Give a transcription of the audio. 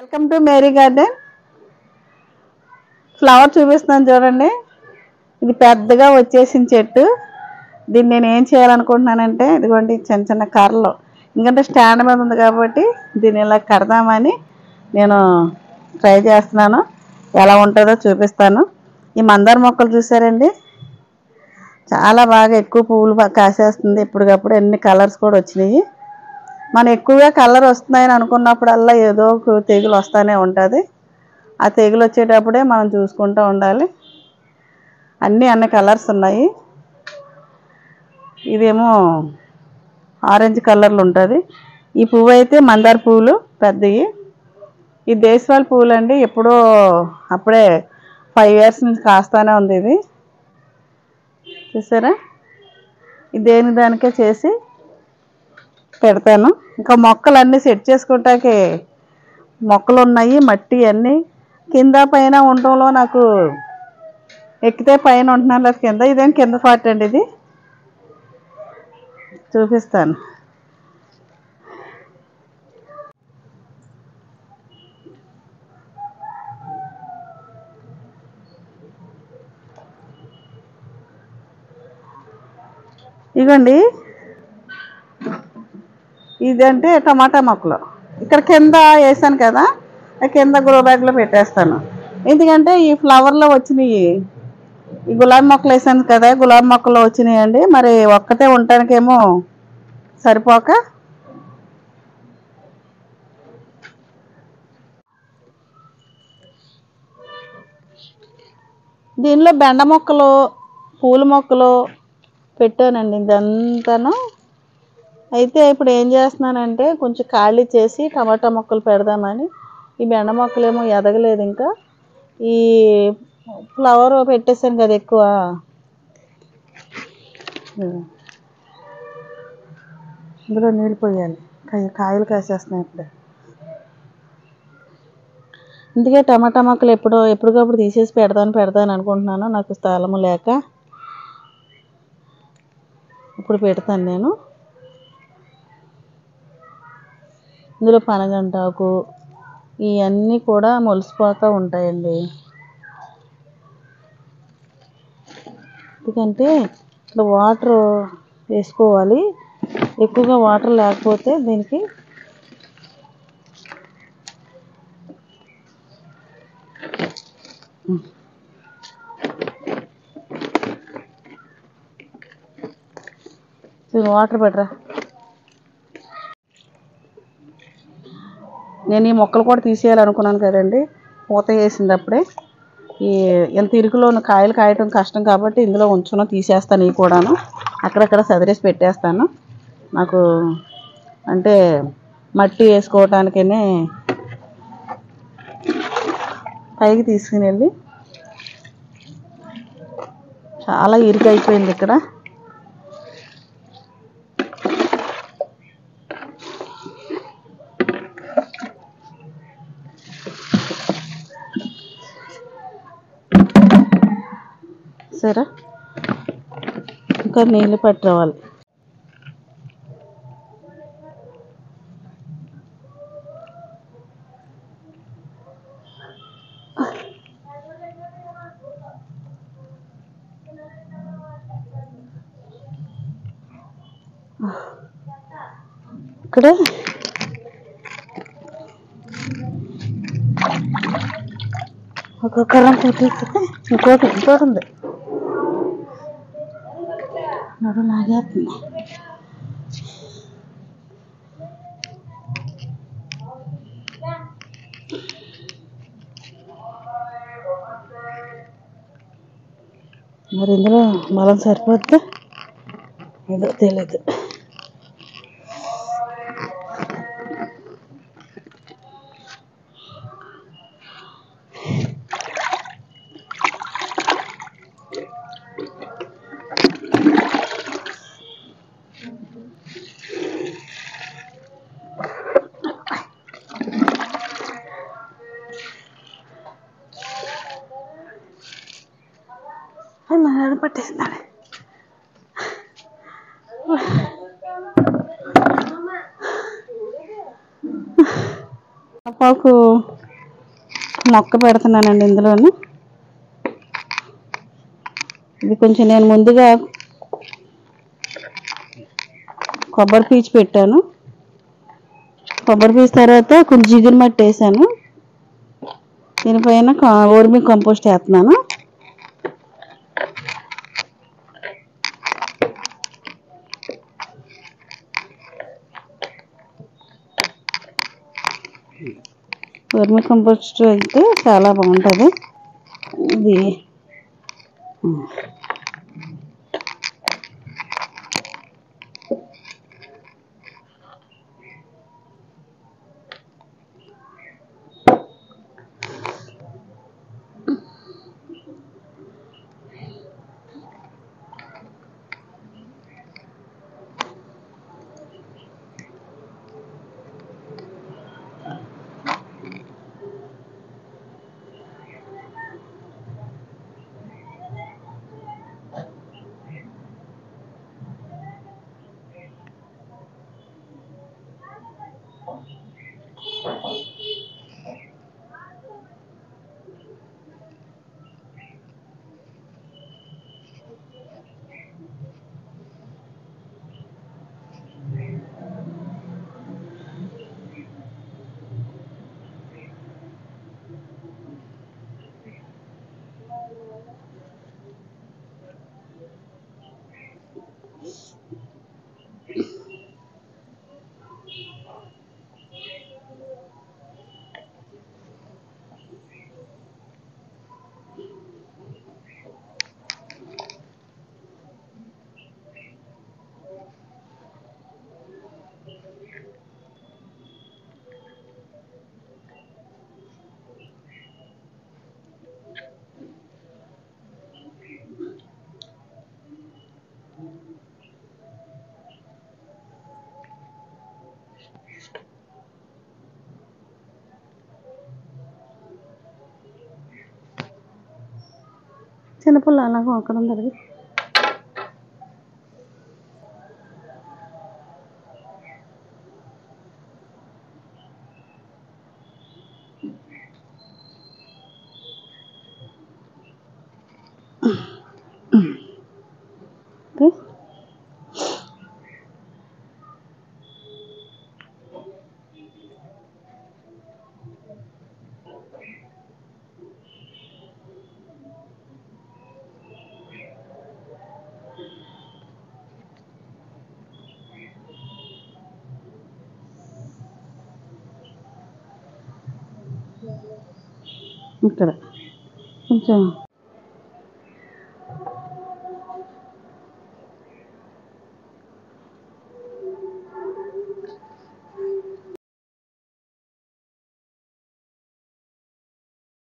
Welcome to మేరీ garden. Flower చూపిస్తున్నాను చూడండి. ఇది పెద్దగా వచ్చేసిన చెట్టు. దీన్ని నేను ఏం చేయాలనుకుంటున్నానంటే ఇదిగోండి చిన్న చిన్న కర్రలు, ఎందుకంటే స్టాండ్ మీద ఉంది కాబట్టి దీన్ని ఇలా కడదామని నేను ట్రై చేస్తున్నాను. ఎలా ఉంటుందో చూపిస్తాను. ఈ మందార మొక్కలు చూసారండి, చాలా బాగా ఎక్కువ పువ్వులు కాసేస్తుంది. ఇప్పటికప్పుడు ఎన్ని కలర్స్ కూడా వచ్చినాయి. మనం ఎక్కువగా కలర్ వస్తున్నాయని అనుకున్నప్పుడల్లా ఏదో ఒక తెగులు వస్తూనే ఉంటుంది. ఆ తెగులు వచ్చేటప్పుడే మనం చూసుకుంటూ ఉండాలి. అన్ని కలర్స్ ఉన్నాయి. ఇదేమో ఆరెంజ్ కలర్లో ఉంటుంది. ఈ పువ్వు అయితే మందార పువ్వులు పెద్దవి. ఈ దేశవాళీ పువ్వులు అండి, ఎప్పుడో అప్పుడే 5 years నుంచి కాస్తానే ఉంది. ఇది చూసారా, ఇది దేని దానికే చేసి పెడతాను. ఇంకా మొక్కలన్నీ సెట్ చేసుకుంటాకే మొక్కలు ఉన్నాయి. మట్టి అన్నీ కింద పైన ఉండటంలో నాకు ఎక్కితే పైన ఉంటున్నాను, లేదు కింద. ఇదేం కింద పార్ట్ అండి, ఇది చూపిస్తాను. ఇదిగోండి, ఇదంటే టమాటా మొక్కలు. ఇక్కడ కింద వేసాను కదా, కింద గ్రో బ్యాగ్లో పెట్టేస్తాను. ఎందుకంటే ఈ ఫ్లవర్లో వచ్చినాయి. ఈ గులాబీ మొక్కలు వేసాను కదా, గులాబీ మొక్కలు వచ్చినాయండి. మరి ఒక్కటే ఉండటానికేమో సరిపోక దీనిలో బెండ మొక్కలు, పూల మొక్కలు పెట్టానండి ఇదంతాను. అయితే ఇప్పుడు ఏం చేస్తున్నానంటే కొంచెం ఖాళీ చేసి టమాటా మొక్కలు పెడదామని. ఈ బెండ మొక్కలేమో ఎదగలేదు ఇంకా. ఈ ఫ్లవర్ పెట్టేసాను కదా ఎక్కువ, ఇందులో నీళ్ళు పోయాలి. కాయలు కాసేస్తున్నాయి ఇప్పుడే. అందుకే టమాటా మొక్కలు ఎప్పటికప్పుడు తీసేసి పెడతాను అనుకుంటున్నాను. నాకు స్థలము లేక ఇప్పుడు పెడతాను నేను. ఇందులో పనగంటాకు ఇవన్నీ కూడా మొలిసిపోతూ ఉంటాయండి. ఎందుకంటే ఇక్కడ వాటర్ వేసుకోవాలి. ఎక్కువగా వాటర్ లేకపోతే దీనికి వాటర్ పెట్టరా. నేను ఈ మొక్కలు కూడా తీసేయాలనుకున్నాను కదండి, పూత వేసింది అప్పుడే. ఎంత ఇరుకులోను కాయలు కాయటం కష్టం కాబట్టి ఇందులో ఉంచును, తీసేస్తాను. ఇవి కూడాను అక్కడక్కడ సదిరేసి పెట్టేస్తాను. నాకు అంటే మట్టి వేసుకోవటానికనే పైకి తీసుకుని వెళ్ళి, చాలా ఇరుకు అయిపోయింది ఇక్కడ. సరే, ఇంకా నీళ్ళు పట్టి రావాలి. ఇక్కడ ఒక కర్రం పెట్టేస్తే ఇంకోటి ఉంది. నడు లాగేస్తుంది. మరి ఇందులో బలం సరిపోద్దా ఏదో తెలియదు. అది పట్టేస్తాడు. పాపాకు మొక్క పెడుతున్నానండి ఇందులోని. ఇది కొంచెం నేను ముందుగా కొబ్బరి పీచు పెట్టాను. కొబ్బరి పీచు తర్వాత కొంచెం జిగురు మట్టి వేసాను. దీనిపైన వర్మి కంపోస్ట్ వేస్తున్నాను. వర్మి కంపోస్ట్ అయితే చాలా బాగుంటుంది. ఇది చిన్నపిల్ల అలాగో అక్కడ ఉంది. ఇక్కడ కొంచెం